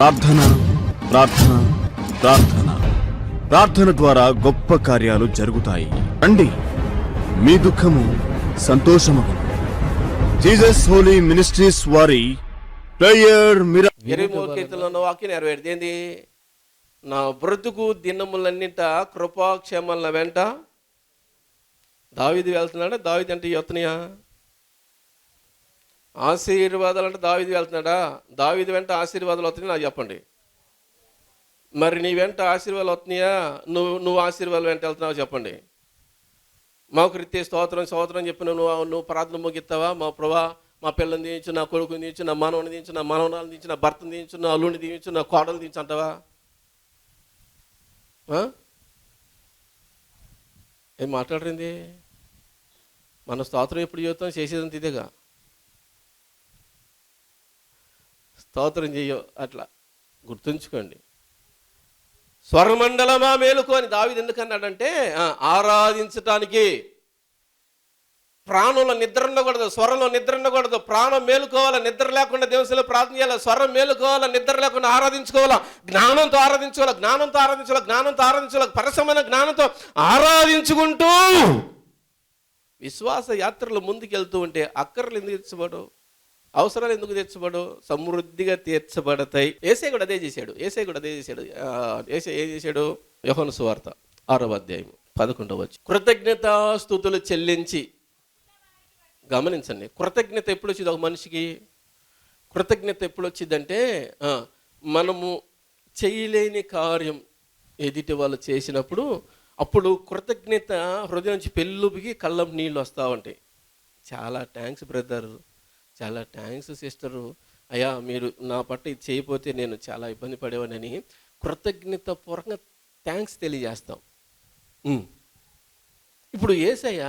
ప్రార్థన ప్రార్థన ప్రార్థన ప్రార్థన ద్వారా గొప్ప కార్యాలు జరుగుతాయి. రండి, మీ దుఃఖము సంతోషమగును. జీసస్ హోలీ మినిస్ట్రీస్ వారి ప్రేయర్ మిరకల్. 23 కీర్తనలో వాక్యం నెరవేరుతుంది. ఏంది? నా బ్రతుకు దినములన్నింట కృపాక్షేమాల వెంట దావీదు వెళ్తున్నాడా? దావీదు అంటే యొత్తనియా? ఆశీర్వాదాలు అంటే దావీదు వెళ్తున్నాడా? దావీదు వెంట ఆశీర్వాదాలు వస్తున్నాయి నాకు చెప్పండి. మరి నీ వెంట ఆశీర్వాదాలు వస్తున్నాయా? నువ్వు ఆశీర్వాదాలు వెంట వెళ్తున్నావు చెప్పండి. మాకు రీతి స్తోత్రం చెప్పిన నువ్వు ప్రార్థన ముగిస్తావా? మా ప్రభా, మా పిల్లని దీవించు, నా కొడుకుని దీవించు, నా మనవని దీవించు, నా మనవరాలను దీవించు, నా భర్తను దీవించు, నా అల్లుని దీవించు, నా కోడలు దీవించు అంటావా? ఏం మాట్లాడరింది? మన స్తోత్రం ఎప్పుడు చేస్తాం? చేసేదంత ఇదేగా. స్తోత్రం చెయ్యో అట్లా గుర్తుంచుకోండి. స్వరమండలమా మేలుకో అని దావీదు ఎందుకు అన్నాడంటే, ఆరాధించటానికి. ప్రాణంలో నిద్ర ఉండకూడదు, స్వరంలో నిద్ర ఉండకూడదు. ప్రాణం మేలుకోవాలా, నిద్ర లేకుండా దేవునిలో ప్రార్థన చేయాలి. స్వరం మేలుకోవాలా, నిద్ర లేకుండా ఆరాధించుకోవాలా. జ్ఞానంతో ఆరాధించుకోవాలి. పరసమైన జ్ఞానంతో ఆరాధించుకుంటూ విశ్వాస యాత్రలు ముందుకెళ్తూ ఉంటే అక్కర్లు ఎందుకు తీర్చబడు, అవసరాలు ఎందుకు తీర్చబడు? సమృద్ధిగా తీర్చబడతాయి. యేసయ్య కూడా అదే చేశాడు. యేసయ్య ఏం చేశాడు? యోహాను సువార్త 6వ అధ్యాయం 11వ వచనం. కృతజ్ఞతాస్తుతులు చెల్లించి. గమనించండి, కృతజ్ఞత ఎప్పుడు వచ్చింది ఒక మనిషికి? కృతజ్ఞత ఎప్పుడు వచ్చిందంటే, మనము చేయలేని కార్యం ఎదుటి వాళ్ళు చేసినప్పుడు అప్పుడు కృతజ్ఞత హృదయం నుంచి పెళ్ళుబిగి కళ్ళం నీళ్ళు వస్తూ ఉంటాయి. చాలా థ్యాంక్స్ బ్రదర్, చాలా థ్యాంక్స్ సిస్టరు, అయ్యా మీరు నా పట్ల ఇది చేయకపోతే నేను చాలా ఇబ్బంది పడేవాడిని కృతజ్ఞత పూర్వకంగా థ్యాంక్స్ తెలియజేస్తాం. ఇప్పుడు యేసయ్య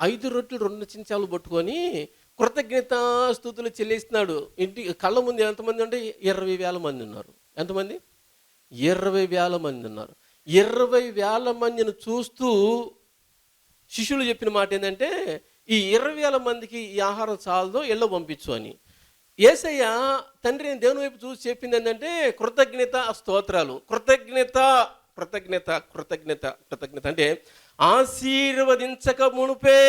5 రొట్టెలు 2 చెంచాలు పట్టుకొని కృతజ్ఞత స్తుతులు చెల్లిస్తున్నాడు. ఇంటి కళ్ళ ముందు ఎంతమంది అంటే 20,000 మంది ఉన్నారు. ఎంతమంది? 20,000 మంది ఉన్నారు. 20,000 మందిని చూస్తూ శిష్యులు చెప్పిన మాట ఏంటంటే, ఈ 20,000 మందికి ఈ ఆహారం చాలదో ఎల్లో పంపించు అని. యేసయ్య తండ్రి దేవుని వైపు చూసి చెప్పింది ఏంటంటే, కృతజ్ఞత స్తోత్రాలు. కృతజ్ఞత అంటే ఆశీర్వదించక మునుపే,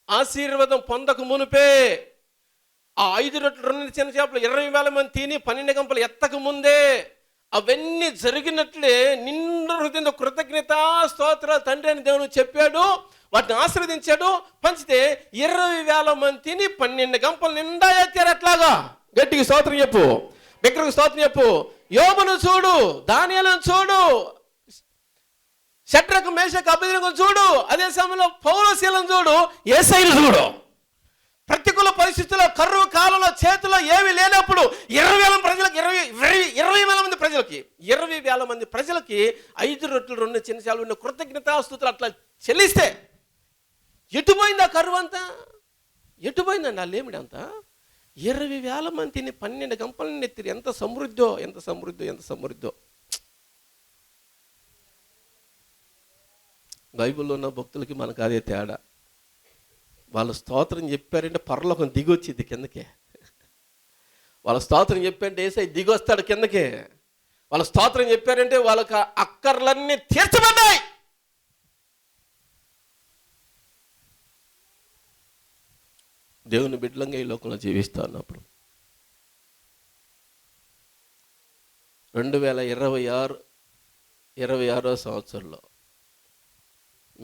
ఆశీర్వాదం పొందక మునుపే, ఆ 5 రొట్టెలు 2 చిన్న చేపలు 20,000 మంది తిని 12 గంపలు ఎత్తక ముందే అవన్నీ జరిగినట్లే నిండు హృదయంతో కృతజ్ఞత స్తోత్రాలు తండ్రి అని దేవుడు చెప్పాడు. వాటిని ఆశీర్వదించాడు. పంచితే 20,000 మంది తిని 12 గంపలు నిండా ఎత్తారు. ఎట్లాగా? గట్టికి స్తోత్రం చెప్పు, విగ్రహం స్తోత్రం చెప్పు. యోబును చూడు, దానియేలును చూడు, షడ్రకు మేషకు అబేద్నెగోను చూడు, అదే సమయంలో పౌలుసీలను చూడు, యేసయ్యను చూడు. ప్రతికూల పరిస్థితుల్లో, కరువు కాలంలో, చేతిలో ఏమీ లేనప్పుడు 20,000 ప్రజలకి 20,000 మంది ప్రజలకి 20,000 మంది ప్రజలకి 5 రొట్టెలు 2 చిన్న చేపలు ఉన్న కృతజ్ఞతాస్తుతులు అట్లా చెల్లిస్తే ఎటుపోయింది ఆ కరువు అంతా? ఎటుపోయిందండి ఆ లేమిడి అంతా? 20,000 మంది తిని 12 గంపలను ఎత్తిరి. ఎంత సమృద్ధో. బైబిల్లో ఉన్న భక్తులకి మనకు అదే తేడా. వాళ్ళు స్తోత్రం చెప్పారంటే పరలోకం దిగొచ్చింది కిందకే. వాళ్ళ స్తోత్రం చెప్పారంటే యేసయ్య దిగొస్తాడు కిందకే. వాళ్ళ స్తోత్రం చెప్పారంటే వాళ్ళకి అక్కర్లన్నీ తీర్చబడ్డాయి. దేవుని బిడ్డలంగా ఈ లోకంలో జీవిస్తూ ఉన్నప్పుడు 2026వ సంవత్సరంలో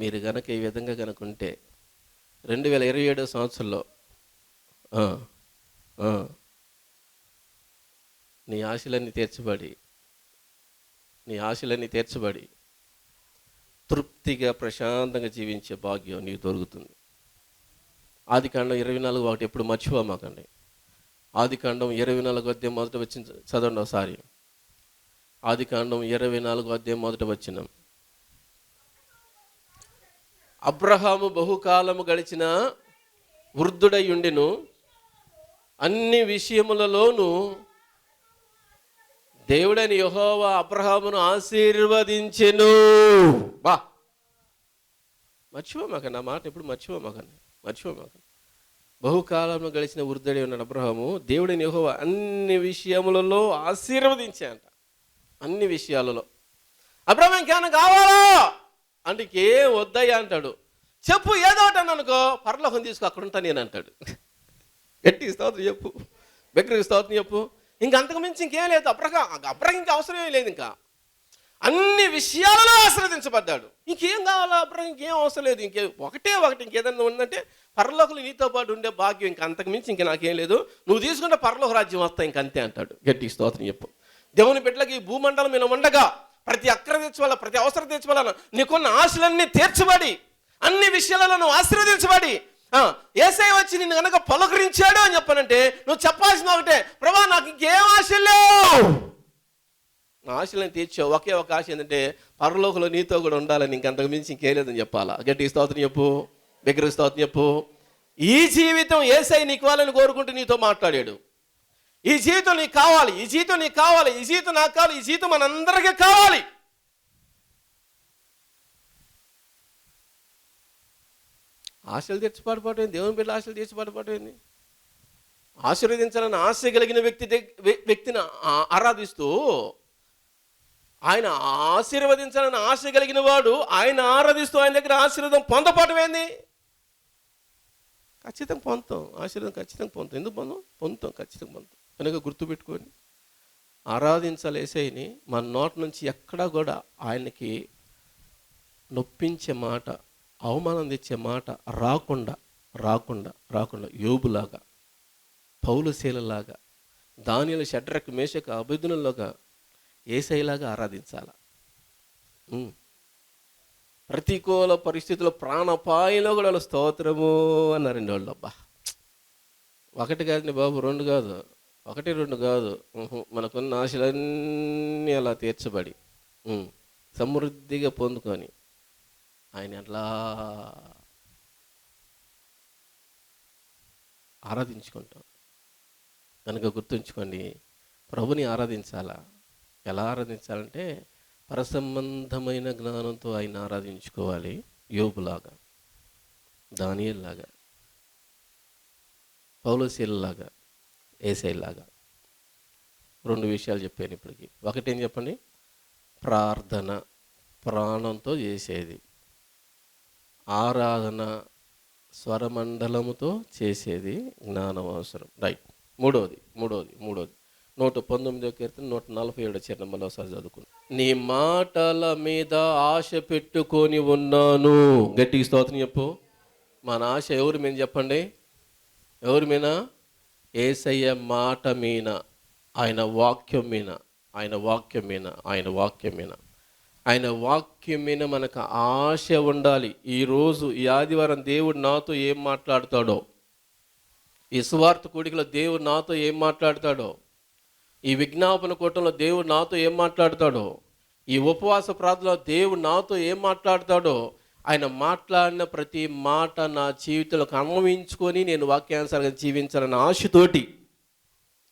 మీరు గనక ఈ విధంగా కనుక ఉంటే 2027వ సంవత్సరంలో నీ ఆశలన్నీ తీర్చబడి తృప్తిగా ప్రశాంతంగా జీవించే భాగ్యం నీకు దొరుకుతుంది. ఆదికాండం 24:1 ఎప్పుడు మర్చిపోమాకండి. ఆదికాండం 24వ అధ్యాయం మొదట వచ్చిన చదవండి ఒకసారి. ఆదికాండం 24వ అధ్యాయం మొదట వచ్చిన. అబ్రహాము బహుకాలము గడిచిన వృద్ధుడై ఉండెను, అన్ని విషయములలోనూ దేవుడని యెహోవా అబ్రహామును ఆశీర్వదించెను. మర్చిపోమాకండి ఆ మాట, ఎప్పుడు మర్చిపోమాకండి. బహుకాలంలో గడిచిన వృద్ధుడే ఉన్నాడు అబ్రహాము. దేవుడిని యెహోవా అన్ని విషయములలో ఆశీర్వదించాయంట. అన్ని విషయాలలో. అబ్రహాం ఇంకేమైనా కావాలా అంటే ఇంకేం వద్దయ్యా అంటాడు. చెప్పు ఏదో ఒకటి అన్నాను అనుకో, పరలోకం తీసుకు అక్కడ ఉంటాను నేను అంటాడు. గట్టి స్తోత్రం చెప్పు, బెక్కరికి స్తోత్రం చెప్పు. ఇంక అంతకు మించి ఇంకేం లేదు. అబ్రహాం ఇంకా అవసరమే లేదు. ఇంకా అన్ని విషయాలలో ఆశీర్వదించబడ్డాడు. ఇంకేం కావాలా అబ్రహాం? ఇంకేం అవసరం లేదు. ఒకటి ఇంకేదన్నా ఉందంటే పరలోకంలో నీతో పాటు ఉండే భాగ్యం. ఇంక అంతకు మించి ఇంక నాకేం లేదు. నువ్వు తీసుకుంటే పరలోక రాజ్యం వస్తా ఇంకంతే అంటాడు. గట్టి స్తోత్రం చెప్పు. దేవుని బిడ్డలకి ఈ భూమండలం మీద ఉండగా ప్రతి అక్కర తెచ్చుకోవాలా, ప్రతి అవసరం తెచ్చుకోవాలా, నీకున్న ఆశలన్నీ తీర్చబడి అన్ని విషయాలలో నువ్వు ఆశీర్వదించబడి యేసయ్య వచ్చి నిన్ను కనుక పలకరించాడు అని చెప్పానంటే నువ్వు చెప్పాల్సిన ఒకటే, ప్రభా నాకు ఇంకేం ఆశలు లేవు, నా ఆశలను తీర్చావు. ఒకే ఒక ఆశ ఏంటంటే పరలోకంలో నీతో కూడా ఉండాలని. ఇంకంతకు మించి ఇంకేం లేదని చెప్పాలా. గట్టి స్తోత్రం చెప్పు, దగ్గర స్తోత్రం చెప్పు. ఈ జీవితం యేసయ్య నీకు ఇవ్వాలని కోరుకుంటూ నీతో మాట్లాడాడు. ఈ జీవితం నీకు కావాలి, ఈ జీవితం నీకు కావాలి, ఈ జీవితం నాకు కావాలి, ఈ జీవితం మనందరికీ కావాలి. ఆశలు తెచ్చిపాటుపోయింది. దేవుని బిడ్డల ఆశలు తెచ్చిపాటుపోయింది. ఆశీర్వదించాలని ఆశ కలిగిన వ్యక్తిని ఆరాధిస్తూ, ఆయన ఆశీర్వదించాలని ఆశ కలిగిన వాడు ఆయన ఆరాధిస్తూ ఆయన దగ్గర ఆశీర్వాదం పొందపాటమేంది? ఖచ్చితంగా పొందుతాం. ఆశీర్వాదం ఖచ్చితంగా పొందుతాం. ఎందుకు పొందుతాం ఖచ్చితంగా పొందుతాం. కనుక గుర్తుపెట్టుకొని ఆరాధించాలి యేసయ్యని. మన నోటి నుంచి ఎక్కడా కూడా ఆయనకి నొప్పించే మాట, అవమానం తెచ్చే మాట రాకుండా రాకుండా రాకుండా యోబులాగా, పౌలుశీలలాగా, దానియేలు, షడ్రకు, మేషకు, అబేద్నెగోలాగా యేసయ్యలాగా ఆరాధించాల. ప్రతికూల పరిస్థితుల్లో ప్రాణపాయంలో కూడా వాళ్ళు స్తోత్రము అన్నారండి వాళ్ళు. అబ్బా, ఒకటి కాదండి బాబు, రెండు కాదు, ఒకటి రెండు కాదు, మనకున్న ఆశలన్నీ అలా తీర్చబడి సమృద్ధిగా పొందుకొని ఆయన అట్లా ఆరాధించుకుంటాం. కనుక గుర్తుంచుకోండి, ప్రభుని ఆరాధించాలా. ఎలా ఆరాధించాలంటే పరసంబంధమైన జ్ఞానంతో ఆయన ఆరాధించుకోవాలి. యోబులాగా, దానియేలులాగా, పౌలుశీలలాగా, యేసయ్యలాగా. రెండు విషయాలు చెప్పాను ఇప్పటికి. ఒకటి ఏం చెప్పండి? ప్రార్థన ప్రాణంతో చేసేది, ఆరాధన స్వరమండలముతో చేసేది, జ్ఞానం అవసరం. రైట్. మూడోది 119వ కీర్తన 147 చరణం మళ్ళీ ఒకసారి చదువుకున్నాను. నీ మాటల మీద ఆశ పెట్టుకొని ఉన్నాను. గట్టిగా స్తోత్రం చెప్పు. మన ఆశ ఎవరి మీద చెప్పండి? ఎవరి మీద? యేసయ్య మాట మీద, ఆయన వాక్యం మీద, ఆయన వాక్యం మీద, ఆయన వాక్యం మీద, ఆయన వాక్యం మీద మనకు ఆశ ఉండాలి. ఈరోజు ఈ ఆదివారం దేవుడు నాతో ఏం మాట్లాడతాడో, ఈ సువార్త కూడికలో దేవుడు నాతో ఏం మాట్లాడతాడో, ఈ విజ్ఞాపన కూటంలో దేవుడు నాతో ఏం మాట్లాడతాడో, ఈ ఉపవాస ప్రార్థనలో దేవుడు నాతో ఏం మాట్లాడతాడో, ఆయన మాట్లాడిన ప్రతి మాట నా జీవితంలో అన్వయించుకొని నేను వాక్యానుసారంగా జీవించాలన్న ఆశతోటి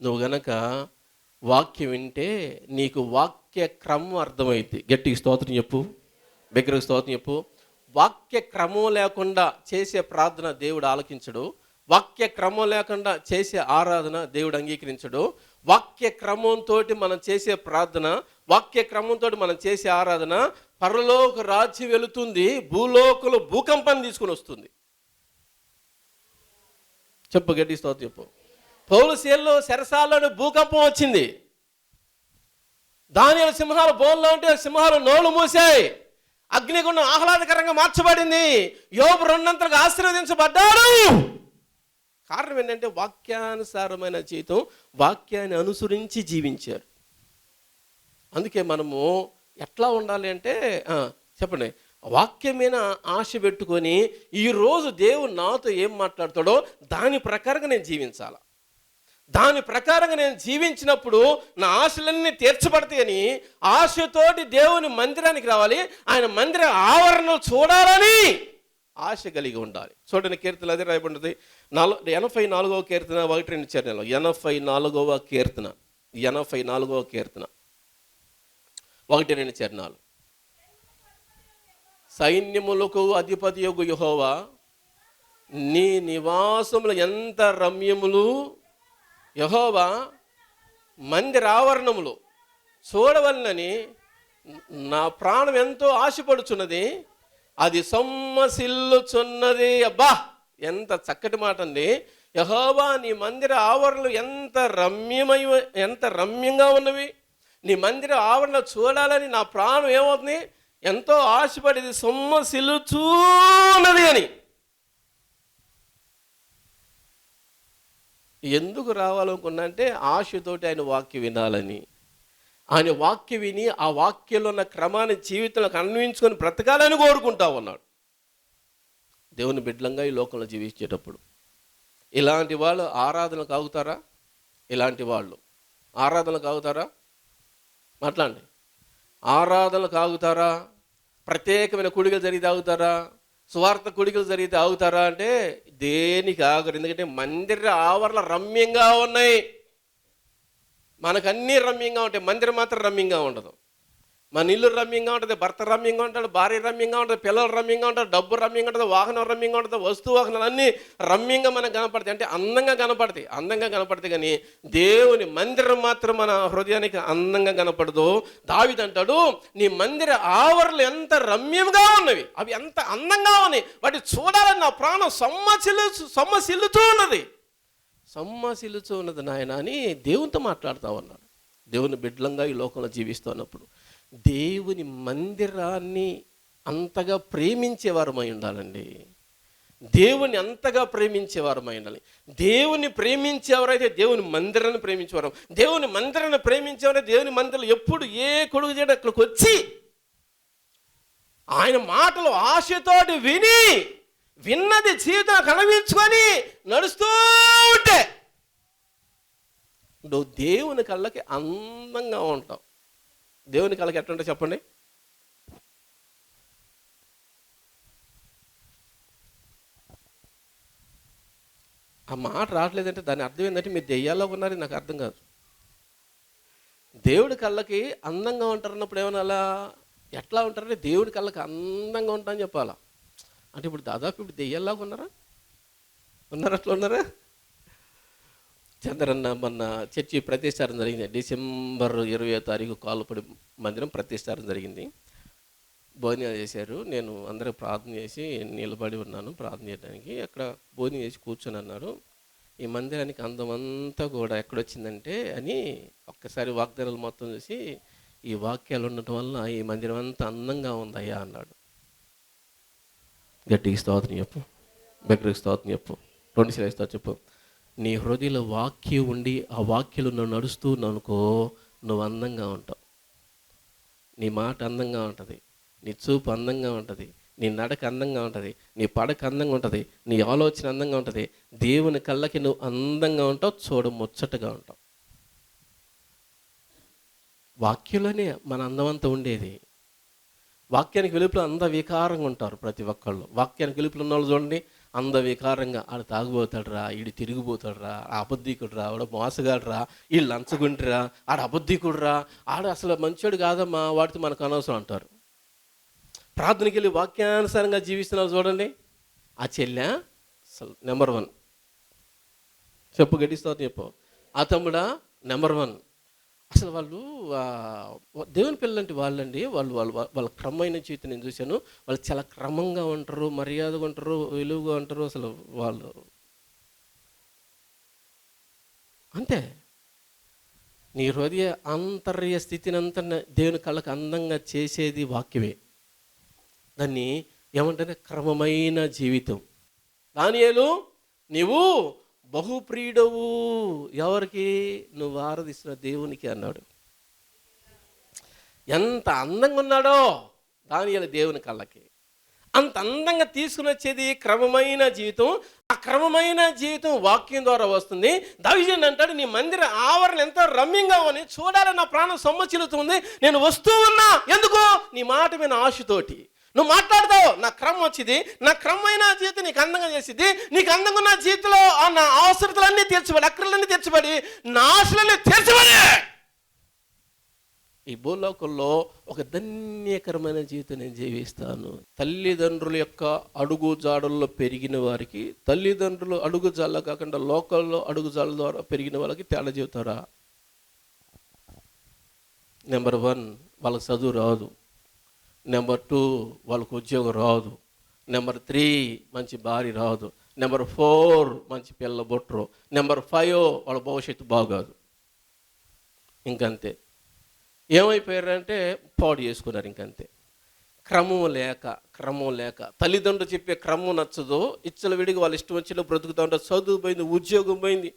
నువ్వు గనక వాక్యం వింటే నీకు వాక్య క్రమం అర్థమైంది. గట్టికి స్తోత్రం చెప్పు, దగ్గరకు స్తోత్రం చెప్పు. వాక్య క్రమం లేకుండా చేసే ప్రార్థన దేవుడు ఆలకించడు. వాక్య క్రమం లేకుండా చేసే ఆరాధన దేవుడు అంగీకరించడు. వాక్య క్రమంతో మనం చేసే ప్రార్థన, వాక్య క్రమంతో మనం చేసే ఆరాధన పరలోక రాజ్యం వెళుతుంది, భూలోకలు భూకంపాన్ని తీసుకుని వస్తుంది. చెప్పు, గట్టి స్తోత్రం చెప్పు. పౌలుశీలలో చెరసాలలో భూకంపం వచ్చింది. దానియేలు సింహాలు బోన్లో ఉంటే సింహాలు నోళ్ళు మూసాయి. అగ్నిగుండం ఆహ్లాదకరంగా మార్చబడింది. యోబు రెండంతలుగా ఆశీర్వదించబడ్డాడు. కారణం ఏంటంటే వాక్యానుసారమైన జీవితం, వాక్యాన్ని అనుసరించి జీవించారు. అందుకే మనము ఎట్లా ఉండాలి అంటే చెప్పండి, వాక్యం మీద ఆశ పెట్టుకొని ఈరోజు దేవుడు నాతో ఏం మాట్లాడతాడో దాని ప్రకారంగా నేను జీవించాలి. దాని ప్రకారంగా నేను జీవించినప్పుడు నా ఆశలన్నీ తీర్చబడతాయని ఆశతోటి దేవుని మందిరానికి రావాలి. ఆయన మందిర ఆవరణలు చూడాలని ఆశ కలిగి ఉండాలి. చూడండి, కీర్తన అదే రాయబడింది. 84వ కీర్తన 1-2 చరణాలు. 84వ కీర్తన 1-2 చరణాలు. సైన్యములకు అధిపతియగు యెహోవా నీ నివాసములు ఎంత రమ్యములు, యెహోవా మందిర ఆవరణములు చూడవలనని నా ప్రాణం ఎంతో ఆశపడుచున్నది, అది సొమ్మసిల్లుచున్నది. అబ్బా, ఎంత చక్కటి మాట అండి. యెహోవా నీ మందిర ఆవరణలు ఎంత రమ్యంగా ఉన్నవి. నీ మందిర ఆవరణ చూడాలని నా ప్రాణం ఏమవుతుంది, ఎంతో ఆశపడేది సొమ్మసిల్లుచున్నది అని. ఎందుకు రావాలనుకున్నా అంటే ఆశతోటి ఆయన వాక్యం వినాలని, ఆయన వాక్యం విని ఆ వాక్యంలో ఉన్న క్రమాన్ని జీవితంలో అన్వయించుకొని బ్రతకాలని కోరుకుంటా ఉన్నాడు. దేవుని బిడ్డలంగా ఈ లోకంలో జీవించేటప్పుడు ఇలాంటి వాళ్ళు ఆరాధనకు ఆగుతారా? ఇలాంటి వాళ్ళు ఆరాధనకు ఆగుతారా? మాట్లాడండి. ఆరాధనలకు ఆగుతారా? ప్రత్యేకమైన కూడికలు జరిగితే ఆగుతారా? సువార్త కూడికలు జరిగితే ఆగుతారా అంటే దేనికి ఆగరు. ఎందుకంటే మందిర ఆవరణ రమ్యంగా ఉన్నాయి. మనకు అన్నీ రమ్యంగా ఉంటాయి, మందిరం మాత్రం రమ్యంగా ఉండదు. మన ఇల్లు రమ్యంగా ఉంటుంది, భర్త రమ్యంగా ఉంటాడు, భార్య రమ్యంగా ఉంటుంది, పిల్లలు రమ్యంగా ఉంటారు, డబ్బు రమ్యంగా ఉంటుంది, వాహనం రమ్యంగా ఉంటుంది, వాహనాలు అన్నీ రమ్యంగా మనకు కనపడతాయి. అంటే అందంగా కనపడతాయి కానీ దేవుని మందిరం మాత్రం మన హృదయానికి అందంగా కనపడదు. దావీదు అంటాడు, నీ మందిర ఆవరణలు ఎంత రమ్యంగా ఉన్నవి, అవి ఎంత అందంగా ఉన్నాయి, వాటి చూడాలని నా ప్రాణం సొమ్మసిల్లుతూ ఉన్నది నాయన అని దేవునితో మాట్లాడుతూ ఉన్నాడు. దేవుని బిడ్డలంగా ఈ లోకంలో జీవిస్తున్నప్పుడు దేవుని మందిరాన్ని అంతగా ప్రేమించేవారమై ఉండాలండి. దేవుని అంతగా ప్రేమించేవారమై ఉండాలి. దేవుని ప్రేమించేవారైతే దేవుని మందిరాన్ని ప్రేమించేవారు. దేవుని మందిరాన్ని ప్రేమించేవారైతే దేవుని మందిరంలో ఎప్పుడు ఏ కొడుకు చేయడం అక్కడికి వచ్చి ఆయన మాటలు ఆశతోటి విన్నది జీవితం కనిపించుకొని నడుస్తూ ఉంటే నువ్వు దేవుని కళ్ళకి అందంగా ఉంటావు. దేవుని కళ్ళకి ఎట్లా ఉంటావు చెప్పండి? ఆ మాట రావట్లేదంటే దాని అర్థం ఏంటంటే మీరు దెయ్యాల్లో ఉన్నారని నాకు అర్థం కాదు. దేవుడి కళ్ళకి అందంగా ఉంటారన్నప్పుడు ఏమన్నా అలా ఎట్లా ఉంటారంటే దేవుడి కళ్ళకి అందంగా ఉంటారని చెప్పాలా. అంటే ఇప్పుడు దాదాపు ఇప్పుడు దెయ్యాల్లాగా ఉన్నారా? అట్లా ఉన్నారా? చంద్రన్న మొన్న చర్చి ప్రతిష్టారం జరిగింది. డిసెంబర్ 20వ తారీఖు కాలుపడి మందిరం ప్రతిష్టారం జరిగింది. భోజనాలు చేశారు. నేను అందరూ ప్రార్థన చేసి నిలబడి ఉన్నాను ప్రార్థన చేయడానికి. అక్కడ భోజనం చేసి కూర్చొని అన్నారు, ఈ మందిరానికి అందమంతా కూడా ఎక్కడొచ్చిందంటే అని ఒక్కసారి వాగ్దానాలు మొత్తం చూసి ఈ వాక్యాలు ఉండటం వల్ల ఈ మందిరం అంతా అందంగా ఉందయ్యా అన్నాడు. గట్టికి స్తోత్రం చెప్పు, బెగ్గరికి స్తోత్రం చెప్పు, 2 స్తోత్రం చెప్పు. నీ హృదయంలో వాక్యం ఉండి ఆ వాక్యంలో నువ్వు నడుస్తూ అనుకో, నువ్వు అందంగా ఉంటావు. నీ మాట అందంగా ఉంటుంది, నీ చూపు అందంగా ఉంటుంది, నీ నడక అందంగా ఉంటుంది, నీ పడక అందంగా ఉంటుంది, నీ ఆలోచన అందంగా ఉంటుంది. దేవుని కళ్ళకి నువ్వు అందంగా ఉంటావు, చూడ ముచ్చటగా ఉంటావు. వాక్యంలోనే మన అందమంతా ఉండేది. వాక్యానికి వెలుపులో వికారంగా ఉంటారు ప్రతి ఒక్కళ్ళు. వాక్యానికి వెలుపులో ఉన్న వాళ్ళు చూడండి, వికారంగా ఆడు తాగుపోతాడు రా, ఈడు తిరిగిపోతాడు రా, ఆ అబద్ధికుడు రా, ఆడ మోసగాడు రా, వీళ్ళు లంచగుంటిరా, ఆడ అబద్ధికుడు రా, ఆడు అసలు మంచోడు కాదమ్మా, వాడితో మనకు అనవసరం అంటారు. ప్రార్థనకి వెళ్ళి వాక్యానుసారంగా జీవిస్తున్నారు చూడండి, ఆ చెల్లె అసలు నెంబర్ 1. చెప్పు, గట్టిస్తావు చెప్పు. ఆ తమ్ముడా నెంబర్ 1. అసలు వాళ్ళు దేవుని పిల్లలంటే వాళ్ళండి, వాళ్ళ క్రమమైన జీవితం నేను చూశాను. వాళ్ళు చాలా క్రమంగా ఉంటారు, మర్యాదగా ఉంటారు, విలువగా ఉంటారు. అసలు వాళ్ళు అంతే. నీ హృదయ ఆంతర్య స్థితిని అంతా దేవుని కళ్ళకు అందంగా చేసేది వాక్యమే. దాన్ని ఏమంటే క్రమమైన జీవితం. దానియేలు నీవు బహుప్రియుడవు, ఎవరికి? నువ్వు ఆరాధిస్తున్న దేవునికి అన్నాడు. ఎంత అందంగా ఉన్నాడో దానియేలు దేవుని కళ్ళకి. అంత అందంగా తీసుకుని వచ్చేది క్రమమైన జీవితం. ఆ క్రమమైన జీవితం వాక్యం ద్వారా వస్తుంది. దావీదు అంటాడు, నీ మందిర ఆవరణ ఎంతో రమ్యంగా ఉంది, చూడాలని నా ప్రాణం సొమ్మసిల్లుతుంది. నేను వస్తూ ఉన్నా, ఎందుకు? నీ మాట మీద ఆశతోటి నువ్వు మాట్లాడతావు. నా క్రమం వచ్చింది, నా క్రమమైన జీవితం నీకు అందంగా చేసింది. నీకు అందంగా ఉన్న జీవితంలో నా అవసరతలన్నీ తీర్చబడి, అక్కర్లన్నీ తీర్చబడి, నా ఆశలన్నీ తీర్చబడి ఈ భూలోకంలో ఒక ధన్యకరమైన జీవితం నేను జీవిస్తాను. తల్లిదండ్రుల యొక్క అడుగు జాడల్లో పెరిగిన వారికి, తల్లిదండ్రులు అడుగు జాడలో కాకుండా లోకల్లో అడుగు జాడల ద్వారా పెరిగిన వాళ్ళకి తేడా చెబుతారా? నెంబర్ 1, వాళ్ళకి చదువు రాదు. నెంబర్ 2, వాళ్ళకు ఉద్యోగం రాదు. నెంబర్ 3, మంచి భార్య రాదు. నెంబర్ 4, మంచి పిల్ల బొట్టరు. నెంబర్ 5, వాళ్ళ భవిష్యత్తు బాగోదు. ఇంకంతే. ఏమైపోయారంటే పాడు చేసుకున్నారు. ఇంకంతే. క్రమం లేక తల్లిదండ్రులు చెప్పే క్రమం నచ్చదు. ఇచ్చల విడిగా వాళ్ళు ఇష్టం వచ్చిన బ్రతుకుతూ ఉంటారు. చదువు పోయింది, ఉద్యోగం పోయింది,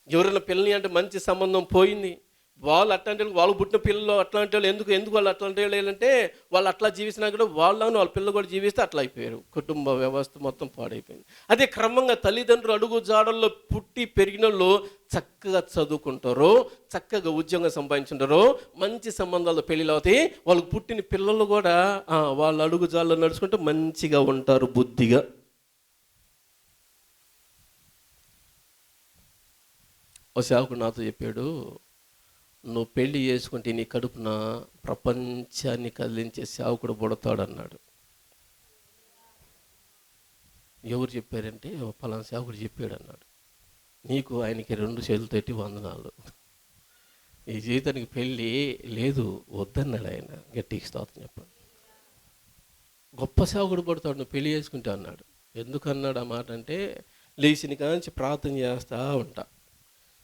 ఎవరైనా పిల్లని అంటే మంచి సంబంధం పోయింది. వాళ్ళు అట్లాంటి వాళ్ళు పుట్టిన పిల్లలు అట్లాంటి వాళ్ళు ఎందుకు వాళ్ళు అట్లాంటి వాళ్ళు అంటే వాళ్ళు అట్లా జీవిస్తున్నా కూడా వాళ్ళ పిల్లలు కూడా జీవిస్తే అట్లా అయిపోయారు. కుటుంబ వ్యవస్థ మొత్తం పాడైపోయింది. అదే క్రమంగా తల్లిదండ్రులు అడుగు జాడల్లో పుట్టి పెరిగిన వాళ్ళు చక్కగా చదువుకుంటారు, చక్కగా ఉద్యోగం సంపాదించుంటారు, మంచి సంబంధాలు పెళ్ళిళ్ళు అవుతాయి. వాళ్ళకు పుట్టిన పిల్లలు కూడా వాళ్ళ అడుగు జాడల్లో నడుచుకుంటూ మంచిగా ఉంటారు బుద్ధిగా. ఓ సేవకుడు నాతో చెప్పాడు, నువ్వు పెళ్లి చేసుకుంటే నీ కడుపున ప్రపంచాన్ని కదిలించే సేవకుడు పుడతాడన్నాడు. ఎవరు చెప్పారంటే పలానా సేవకుడు చెప్పాడు అన్నాడు. నీకు ఆయనకి 2 చేతులతోటి వందనాలు. ఈ జీవితానికి పెళ్ళి లేదు వద్దన్నాడు ఆయన. గట్టికి స్తోత్రం చెప్పాడు. గొప్ప సేవకుడు పడతాడు నువ్వు పెళ్లి చేసుకుంటే అన్నాడు. ఎందుకన్నాడు ఆ మాట అంటే, లేచిన కాంచి ప్రార్థన చేస్తూ ఉంటా.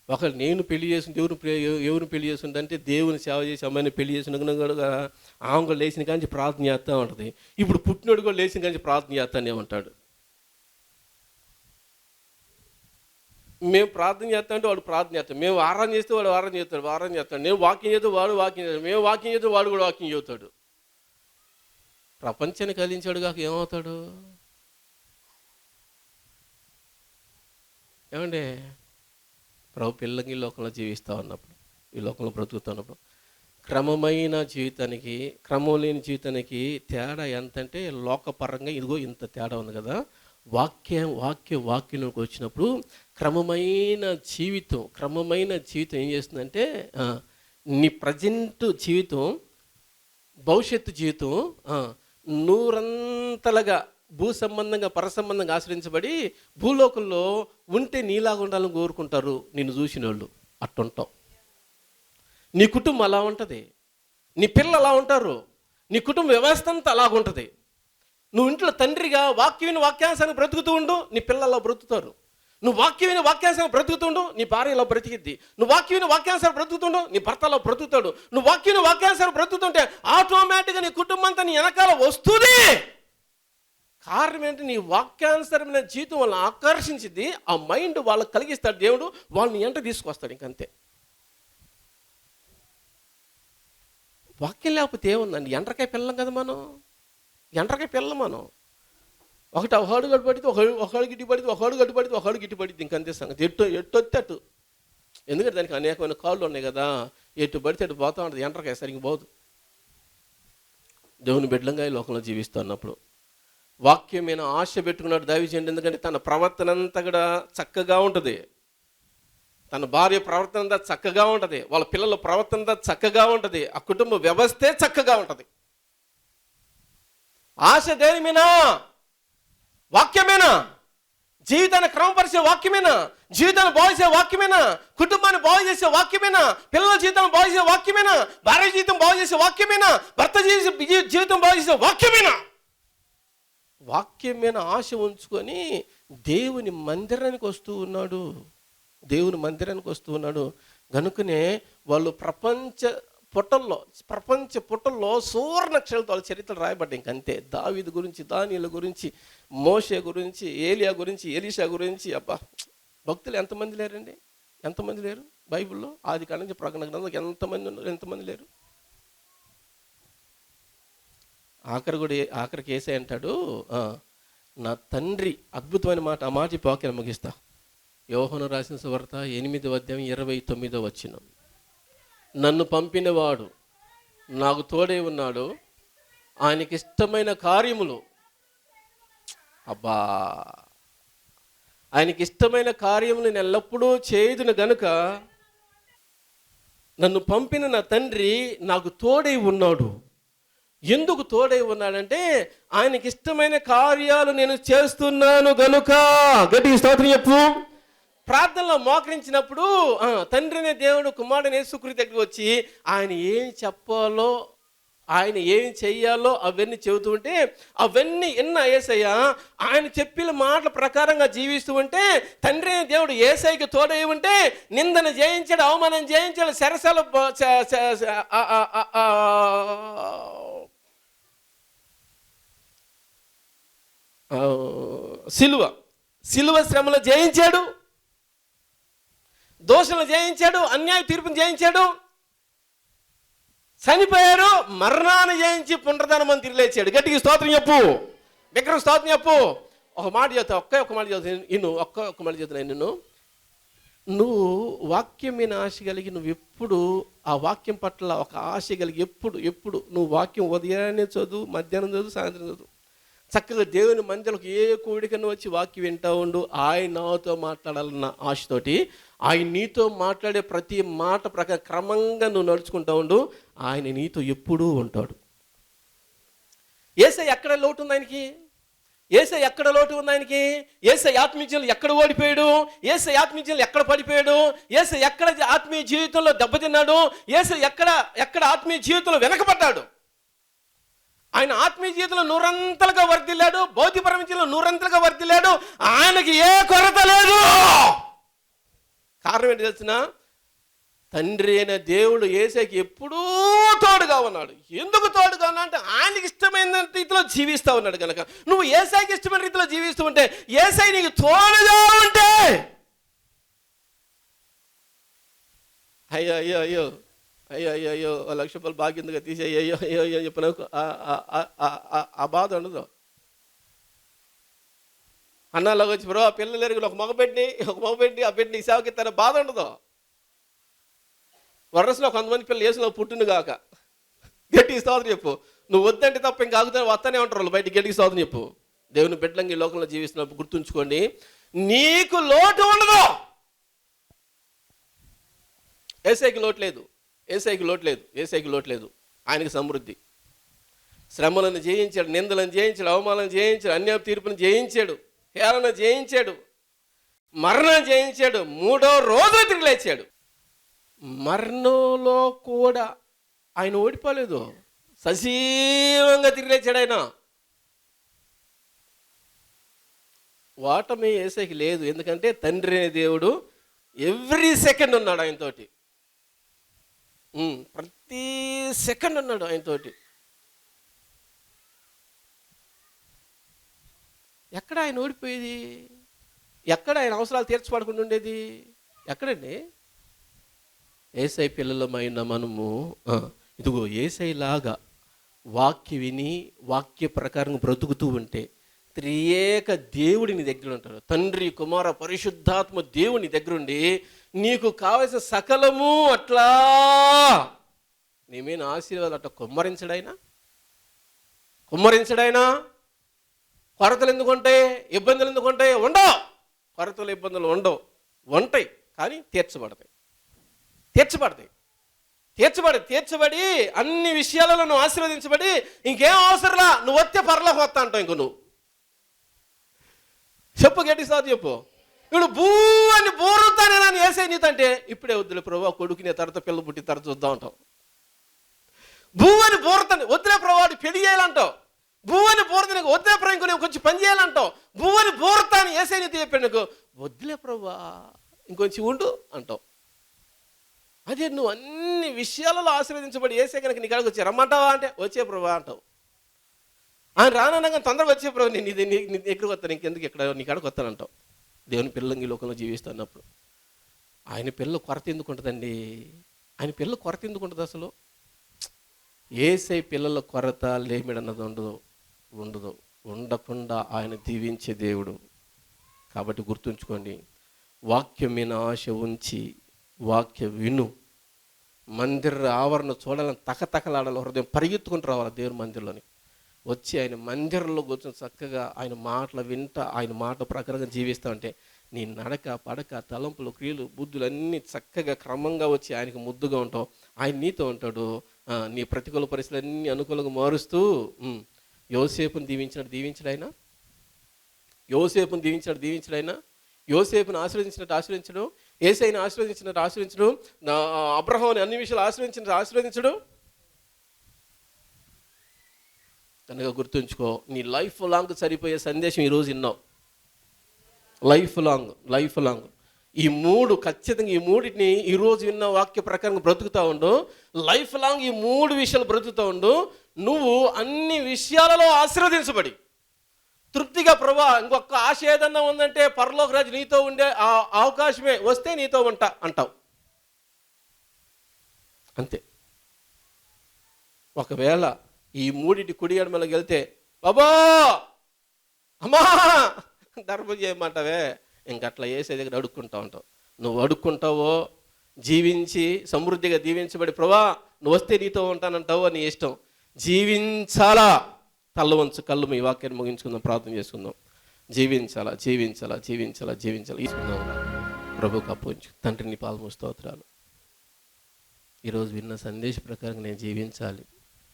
ఒకళ్ళు నేను పెళ్లి చేసుకుంటే ఎవరు పెళ్లి చేసుకుంటే అంటే దేవుని సేవ చేసి అమ్మాయిని పెళ్లి చేసిన కూడా ఆమె కూడా లేచిన కాంచి ప్రార్థన చేస్తూ ఉంటుంది. ఇప్పుడు పుట్టినోడు కూడా లేచిన కాంచి ప్రార్థన చేస్తానే ఉంటాడు. మేము ప్రార్థన చేస్తా అంటే వాడు ప్రార్థన చేస్తాడు. మేము ఆరాధన చేస్తే వాడు ఆరాధన చేస్తాడు. నేను వాకింగ్ చేస్తే వాడు వాకింగ్ చేస్తాడు. మేము వాకింగ్ చేస్తే వాడు కూడా వాకింగ్ చేస్తాడు. ప్రపంచాన్ని కదిలించాడు కాక ఏమవుతాడు? ఏమండి, ప్రభు పిల్లకి ఈ లోకంలో జీవిస్తూ ఉన్నప్పుడు, ఈ లోకంలో బ్రతుకుతున్నప్పుడు క్రమమైన జీవితానికి క్రమం లేని జీవితానికి తేడా ఎంతంటే లోకపరంగా ఇదిగో ఇంత తేడా ఉంది కదా. వాక్యంలోకి వచ్చినప్పుడు క్రమమైన జీవితం ఏం చేస్తుందంటే నీ ప్రజెంట్ జీవితం, భవిష్యత్తు జీవితం నూరంతలుగా భూ సంబంధంగా పరసంబంధంగా ఆశ్రయించబడి భూలోకంలో ఉంటే నీలాగా ఉండాలని కోరుకుంటారు. నిన్ను చూసిన వాళ్ళు అట్టుంటావు. నీ కుటుంబం అలా ఉంటుంది, నీ పిల్లలు అలా ఉంటారు, నీ కుటుంబ వ్యవస్థ అంతా అలాగుంటుంది. నువ్వు ఇంట్లో తండ్రిగా వాక్యానుసారం బ్రతుకుతూ ఉండు, నీ పిల్లలు అలా బ్రతుకుతారు. నువ్వు వాక్యానుసారం బ్రతుకుతుండు, నీ భార్య ఇలా బ్రతికిద్ది. నువ్వు వాక్యానుసారం బ్రతుకుతుండు, నీ భర్త అలా బ్రతుకుతాడు. నువ్వు వాక్యానుసారం బ్రతుకుతుంటే ఆటోమేటిక్గా నీ కుటుంబం అంతా నీ వెనకాల వస్తుంది. కారణం ఏంటి? నీ వాక్యానుసరమైన జీవితం వాళ్ళని ఆకర్షించింది. ఆ మైండ్ వాళ్ళకి కలిగిస్తాడు దేవుడు, వాళ్ళని ఎంట తీసుకొస్తాడు. ఇంకంతే. వాక్యం లేకపోతే ఏముందండి? ఎండ్రకాయ పిల్లం కదా మనం. ఒకటి ఒకడు గడ్డు పడితే ఒకడు గిట్టి పడితే ఒకడు గిట్టి పడితే ఇంకంతే సంగతి. ఎట్టొత్తే అటు. ఎందుకంటే దానికి అనేకమైన కాళ్ళు ఉన్నాయి కదా. ఎటు పడితే అటు పోతా ఉంటుంది. ఎండ్రకాయ సరిగ్గా పోదు. దేవుని బిడ్డలంగా ఈ లోకంలో జీవిస్తున్నప్పుడు వాక్యం మీద ఆశ పెట్టుకున్నాడు దైవజనుడు. ఎందుకంటే తన ప్రవర్తన అంతా కూడా చక్కగా ఉంటుంది, తన భార్య ప్రవర్తన అంతా చక్కగా ఉంటుంది, వాళ్ళ పిల్లల ప్రవర్తన అంతా చక్కగా ఉంటుంది, ఆ కుటుంబ వ్యవస్థే చక్కగా ఉంటుంది. ఆశ దేని మీద? వాక్యమేనా? జీవితాన్ని క్రమపరిచే వాక్యమేనా? జీవితాన్ని బాగు చేసే వాక్యమేనా? కుటుంబాన్ని బాగు చేసే వాక్యమేనా? పిల్లల జీవితాన్ని బాగు చేసే వాక్యమేనా? భార్య జీవితం బాగు చేసే వాక్యమేనా? భర్త జీవితం బాగు చేసే వాక్యమేనా? వాక్యం మీద ఆశ ఉంచుకొని దేవుని మందిరానికి వస్తూ ఉన్నాడు. కనుకనే వాళ్ళు ప్రపంచ పుటల్లో సువర్ణక్షరాలతో వాళ్ళ చరిత్రలు రాయబడ్డాయి. ఇంకంతే. దావీదు గురించి, దానియేలు గురించి, మోషే గురించి, ఏలియా గురించి, ఎలీషా గురించి. అబ్బా, భక్తులు ఎంతమంది లేరు బైబిల్లో? ఆది కాలం నుంచి ప్రకటన గ్రంథంలో ఎంతమంది లేరు? ఆఖరికి యేసయ్య అంటాడు, నా తండ్రి, అద్భుతమైన మాట. ఆ మాట చెప్పి వాక్యాన్ని ముగిస్తా. యోహాను రాసిన సువార్త 8:29 నన్ను పంపినవాడు నాకు తోడే ఉన్నాడు, ఆయనకి ఇష్టమైన కార్యములు, ఆయనకి ఇష్టమైన కార్యములు నేను ఎల్లప్పుడూ చేయుదును గనుక నన్ను పంపిన నా తండ్రి నాకు తోడై ఉన్నాడు. ఎందుకు తోడై ఉన్నాడంటే ఆయనకి ఇష్టమైన కార్యాలు నేను చేస్తున్నాను గనుక. గట్టిగా స్తోత్రం చెప్పు. ప్రార్థనలో మోకరించినప్పుడు తండ్రినే దేవుడు కుమారుడైన యేసుక్రీస్తు దగ్గరికి వచ్చి ఆయన ఏం చెప్పాలో, ఆయన ఏం చెయ్యాలో అవన్నీ చెబుతూ ఉంటే అవన్నీ యేసయ్య ఆయన చెప్పిన మాటల ప్రకారంగా జీవిస్తూ ఉంటే తండ్రి దేవుడు యేసయ్యకి తోడై ఉంటే నిందన జయించాడు, అవమానం జయించాడు, సరసలు సిలువ శ్రమలు జయించాడు, దోషులను జయించాడు, అన్యాయ తీర్పును జయించాడు, చనిపోయారు, మరణాన్ని జయించి పునరుద్ధానం తిరిగి లేచాడు. గట్టిగా స్తోత్రం చెప్పు, విగ్రహం స్తోత్రం చెప్పు. ఒక మాట చెప్తా, ఒక్క మాట చెప్తాను నిన్ను, ఒక్క మాట చెప్తున్నాను నిన్ను. నువ్వు వాక్యం మీద ఆశ కలిగి నువ్వు ఎప్పుడు ఆ వాక్యం పట్ల ఒక ఆశ కలిగి ఎప్పుడు నువ్వు వాక్యం ఉదయాన్నే చదువు, మధ్యాహ్నం చదువు, సాయంత్రం చదువు. చక్కగా దేవుని మందిరంలోకి ఏ కోడికన్నా వచ్చి వాక్యం వింటూ ఉండు. ఆయన నాతో మాట్లాడాలన్న ఆశతోటి ఆయన నీతో మాట్లాడే ప్రతి మాట ప్రకారం క్రమంగా నువ్వు నడుచుకుంటూ ఉండు. ఆయన నీతో ఎప్పుడూ ఉంటాడు. యేసయ్య ఎక్కడ లోటు ఉంది ఆయనకి? యేసయ్య ఎక్కడ లోటు ఉంది ఆయనకి? యేసయ్య ఆత్మీయంలో ఎక్కడ ఓడిపోయాడు? యేసయ్య ఆత్మీయంలో ఎక్కడ పడిపోయాడు? యేసయ్య ఎక్కడ ఆత్మీయ జీవితంలో దెబ్బతిన్నాడు? యేసయ్య ఎక్కడ ఆత్మీయ జీవితంలో వెనకబడ్డాడు? ఆయన ఆత్మీయ జీవితంలో నూరంతలుగా వర్ధిల్లాడు, భౌతిక ప్రపంచంలో నూరంతలుగా వర్ధిల్లాడు. ఆయనకి ఏ కొరత లేదు. కారణం ఏంటి తెలిసిన? తండ్రి అయిన దేవుడు యేసయ్యకి ఎప్పుడూ తోడుగా ఉన్నాడు. ఎందుకు తోడుగా ఉన్నా అంటే ఆయనకి ఇష్టమైన రీతిలో జీవిస్తూ ఉన్నాడు కనుక. నువ్వు యేసయ్యకి ఇష్టమైన రీతిలో జీవిస్తూ ఉంటే, యేసయ్య నీకు తోడుగా ఉంటే, అయ్యో అయ్యో అయ్యో అయ్యో అయ్యో అయ్యో ₹1,00,000 బాగా తీసే అయ్యో అయ్యో అయ్యో చెప్పిన ఆ బాధ ఉండదు. అన్నాలోకి వచ్చి బ్రో పిల్లలు ఎరుగులు ఒక మగ పెట్టి ఆ బిడ్డని సేవకి ఇస్తారో బాధ ఉండదు. వరసలో కొంతమంది పిల్లలు యేసులో పుట్టింది కాక. గట్టికి స్తోత్రం చెప్పు. నువ్వు వద్దంటే తప్ప ఇంకా ఆగుతానే వస్తానే ఉంటారు వాళ్ళు బయటికి. గట్టికి స్తోత్రం చెప్పు. దేవుని బిడ్డలంగా ఈ లోకంలో జీవిస్తున్నప్పుడు గుర్తుంచుకోండి, నీకు లోటు ఉండదు. యేసయ్యకి లోటు లేదు, యేసయ్యకి లోటు లేదు, యేసయ్యకి లోటు లేదు. ఆయనకి సమృద్ధి. శ్రమలను జయించాడు, నిందలను జయించాడు, అవమానాలను జయించాడు, అన్యాయ తీర్పును జయించాడు, హేళన జయించాడు, మరణం జయించాడు, 3వ రోజు తిరిగి లేచాడు. మరణంలో కూడా ఆయన ఓడిపోలేదు, సజీవంగా తిరిగి లేచాడు. ఆయన ఓటమి యేసయ్యకి లేదు. ఎందుకంటే తండ్రి అనే దేవుడు ఎవ్రీ సెకండ్ ఉన్నాడు ఆయనతోటి. ప్రతి సెకండ్ ఉన్నాడు ఆయనతోటి. ఎక్కడ ఆయన ఓడిపోయేది? ఎక్కడ ఆయన అవసరాలు తీర్చబడకుండా ఉండేది? ఎక్కడండి? యేసయ్య పిల్లలమైన మనము ఇదిగో యేసయ్యలాగా వాక్య విని వాక్య ప్రకారం బ్రతుకుతూ ఉంటే త్రియేక దేవుడిని దగ్గర ఉంటాడు. తండ్రి, కుమార, పరిశుద్ధాత్మ దేవుని దగ్గరుండి నీకు కావలసిన సకలము అట్లా నీ మీద ఆశీర్వాదాలు అట్లా కుమ్మరించడైనా. కొరతలు ఎందుకుంటాయి? ఇబ్బందులు ఎందుకుంటాయి? ఉండవు. కొరతలు ఇబ్బందులు ఉండవు, ఉంటాయి కానీ తీర్చబడి అన్ని విషయాలలో నువ్వు ఆశీర్వదించబడి ఇంకేం అవసరంలా నువ్వు వస్తే పరలోకి వస్తా అంటావు. ఇంకో నువ్వు చెప్పు, గట్టి సార్ చెప్పు. ఇప్పుడు భూ అని బోరుతానే నన్ను యేసయ్య నీతో అంటే ఇప్పుడే వద్దులే ప్రభు, కొడుకునే తర్వాత పిల్లలు పుట్టిన తర్వాత చూద్దాం అంటావు. భూ అని బోరుతాను వద్దులే ప్రభు, వాడు పెళ్లి చేయాలంటావు. భూ అని బోరుతాను వద్దులే ప్రభు, ఇంకో నేను కొంచెం పని చేయాలంటావు. భూ అని బోరుతాను యేసయ్య నీతో చెప్పాడు నీకు, వద్దులే ప్రభు ఇంకొంచెం ఉండు అంటావు. అదే నువ్వు అన్ని విషయాలలో ఆశీర్వదించబడి యేసయ్య కనుక నీ కాడికి వచ్చి రమ్మంటావా అంటే వచ్చే ప్రభు అంటావు. ఆయన రానగా తొందరగా వచ్చే ప్రభు నీ దగ్గరకు వస్తాను, ఇంకెందుకు ఇక్కడ నీ కాడికి వస్తానంటావు. దేవుని పిల్లలు ఈ లోకంలో జీవిస్తున్నప్పుడు ఆయన పిల్లలు కొరత ఎందుకు ఉంటుందండి? ఆయన పిల్లలు కొరత ఎందుకు ఉంటుంది అసలు? యేసయ్య పిల్లల కొరత లేమిడన్నది ఉండదు. ఉండకుండా ఆయన దీవించే దేవుడు. కాబట్టి గుర్తుంచుకోండి, వాక్యం మీద ఆశ ఉంచి వాక్య విను. మందిర ఆవరణ చూడాలని తకతకలాడాలి, హృదయం పరిగెత్తుకుంటూ రావాలి దేవుని మందిరంలోని. వచ్చి ఆయన మందిరంలో కూర్చొని చక్కగా ఆయన మాటలు వింటా ఆయన మాట ప్రకారంగా జీవిస్తూ ఉంటే నీ నడక పడక తలంపులు క్రియలు బుద్ధులు అన్నీ చక్కగా క్రమంగా వచ్చి ఆయనకు ముద్దుగా ఉంటావు. ఆయన నీతో ఉంటాడు. నీ ప్రతికూల పరిస్థితులన్నీ అనుకూలంగా మారుస్తూ యోసేపుని దీవించాడు ఆయన. యోసేపుని దీవించాడు ఆయన. యోసేపుని ఆశీర్వదించినట్టు ఆశీర్వదించడు. యేసయ్యని ఆశీర్వదించినట్టు ఆశీర్వదించడు. అబ్రహాముని అన్ని విషయాలు ఆశీర్వదించినట్టు ఆశీర్వదించడు. కనుక గుర్తుంచుకో, నీ లైఫ్ లాంగ్ సరిపోయే సందేశం ఈరోజు విన్నావు. లైఫ్ లాంగ్ ఈ మూడు ఖచ్చితంగా, ఈ మూడింటిని ఈరోజు విన్న వాక్య ప్రకారంగా బ్రతుకుతూ ఉండు. లైఫ్ లాంగ్ ఈ మూడు విషయాలు బ్రతుకుతూ ఉండు. నువ్వు అన్ని విషయాలలో ఆశీర్వదించబడి తృప్తిగా, ప్రభా ఇంకొక ఆశ ఏదన్నా ఉందంటే పరలోక రాజు నీతో ఉండే ఆ అవకాశమే వస్తే నీతో ఉంటా అంటావు. అంతే. ఒకవేళ ఈ మూడింటి కుడి ఎడమలకు వెళ్తే బాబా అమ్మా ధర్మం చేయమంటావే, ఇంకట్లా వేసే దగ్గర అడుక్కుంటా ఉంటావు. నువ్వు అడుక్కుంటావో జీవించి సమృద్ధిగా దీవించబడి ప్రభా నువ్వు వస్తే నీతో ఉంటానంటావో నీ ఇష్టం. జీవించాలా. కళ్ళు వంచు, కళ్ళు మీ వాక్యాన్ని ముగించుకుందాం, ప్రార్థన చేసుకుందాం. జీవించాలా తీసుకుందాం. ప్రభుకు అప్పగించు. తండ్రిని పాదము స్తోత్రాలు. ఈరోజు విన్న సందేశ ప్రకారం నేను జీవించాలి.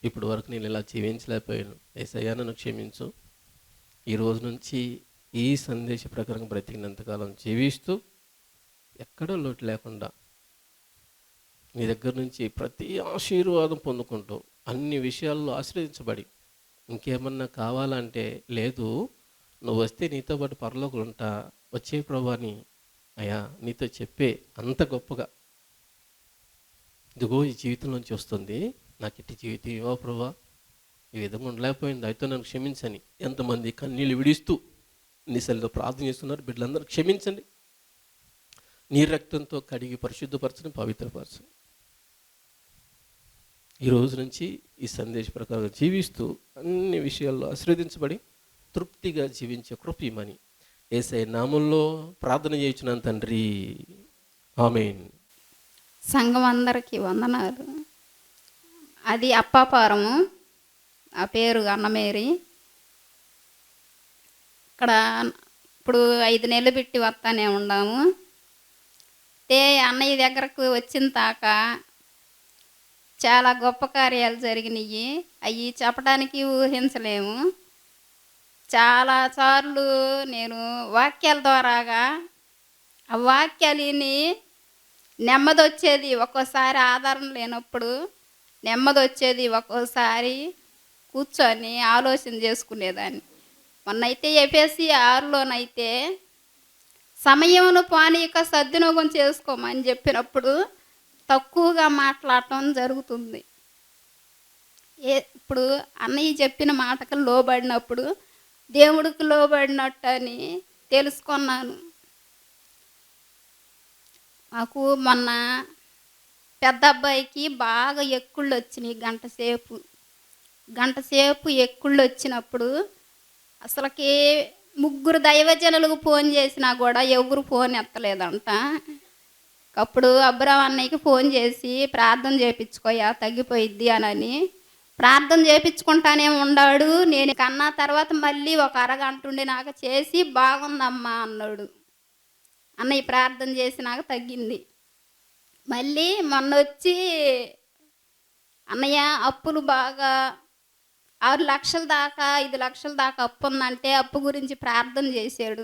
ఇప్పుడు వరకు నేను ఇలా జీవించలేకపోయాను. యేసయ్యా నన్ను క్షమించు. ఈ రోజు నుంచి ఈ సందేశ ప్రకారం బ్రతికినంతకాలం జీవిస్తూ ఎక్కడో లోటు లేకుండా నీ దగ్గర నుంచి ప్రతి ఆశీర్వాదం పొందుకుంటూ అన్ని విషయాల్లో ఆశ్రయించబడి ఇంకేమన్నా కావాలంటే లేదు, నువ్వు వస్తే నీతో పాటు పరలోకలు ఉంటా, వచ్చే ప్రభాని అయ్యా నీతో చెప్పే అంత గొప్పగా ఇదిగో ఈ జీవితం నుంచి వస్తుంది, నాకు ఇట్టి జీవితం ఇవో ప్రభా, ఈ విధంగా ఉండలేకపోయింది, అయితే నన్ను క్షమించని ఎంతమంది కన్నీళ్ళు విడిస్తూ నిసలితో ప్రార్థన చేస్తున్నారు. బిడ్డలందరూ క్షమించండి, నీ రక్తంతో కడిగి పరిశుద్ధపరచని పవిత్రపరచని. ఈ రోజు నుంచి ఈ సందేశ ప్రకారం జీవిస్తూ అన్ని విషయాల్లో ఆశీర్వదించబడి తృప్తిగా జీవించే కృపమని యేసయ్య నామంలో ప్రార్థన చేయించున్నాను తండ్రి, ఆమేన్. సంఘం అందరికీ వందనాలు. అది అప్పాపురము, ఆ పేరు అన్నమేరి. ఇక్కడ ఇప్పుడు 5 నెలలు పెట్టి వస్తానే ఉన్నాము. అన్నయ్య దగ్గరకు వచ్చిన దాకా చాలా గొప్ప కార్యాలు జరిగినాయి. అవి చెప్పడానికి ఊహించలేము. చాలాసార్లు నేను వాక్యాల ద్వారాగా ఆ వాక్యాలని నెమ్మది వచ్చేది, ఒక్కోసారి ఆధారం లేనప్పుడు నెమ్మది వచ్చేది, ఒక్కోసారి కూర్చొని ఆలోచన చేసుకునేదాన్ని. మొన్నైతే ఎఫెసీ 6లోనైతే సమయమును పానీయక సద్వినియోగం చేసుకోమని చెప్పినప్పుడు తక్కువగా మాట్లాడటం జరుగుతుంది. ఇప్పుడు అన్నయ్య చెప్పిన మాటకు లోబడినప్పుడు దేవుడికి లోబడినట్టు అని తెలుసుకున్నాను. మాకు మొన్న పెద్ద అబ్బాయికి బాగా ఎక్కుళ్ళు వచ్చినాయి. గంట సేపు ఎక్కుళ్ళు వచ్చినప్పుడు అసలుకి 3 దైవజనులకు ఫోన్ చేసినా కూడా ఎవరు ఫోన్ ఎత్తలేదంట. అప్పుడు అబ్రాం అన్నయ్యకి ఫోన్ చేసి ప్రార్థన చేయించుకోయా తగ్గిపోయిద్ది అని ప్రార్థన చేయించుకుంటానే ఉన్నాడు. నేను కన్నా తర్వాత మళ్ళీ ఒక అరగంట ఉండి నాకు చేసి బాగుందమ్మా అన్నాడు. అన్నయ్య ప్రార్థన చేసినాక తగ్గింది. మళ్ళీ మొన్న వచ్చి అన్నయ్య అప్పులు బాగా 6 లక్షల దాకా 5 లక్షల దాకా అప్పు ఉందంటే అప్పు గురించి ప్రార్థన చేశాడు.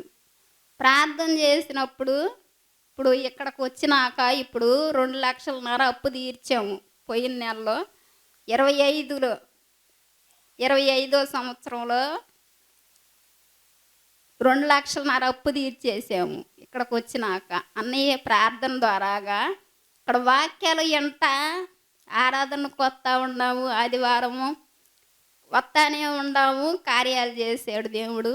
ప్రార్థన చేసినప్పుడు ఇప్పుడు ఇక్కడికి వచ్చినాక ఇప్పుడు 2,5 లక్షల అప్పు తీర్చాము. పోయిన నెలలో 25వ సంవత్సరంలో 2,5 లక్షల అప్పు తీర్చేసాము ఇక్కడికి వచ్చినాక. అన్నయ్య ప్రార్థన ద్వారాగా ఇక్కడ వాక్యాలు ఎంత ఆరాధనకు వస్తూ ఉన్నాము, ఆదివారము వస్తానే ఉన్నాము, కార్యాలు చేసాడు దేవుడు.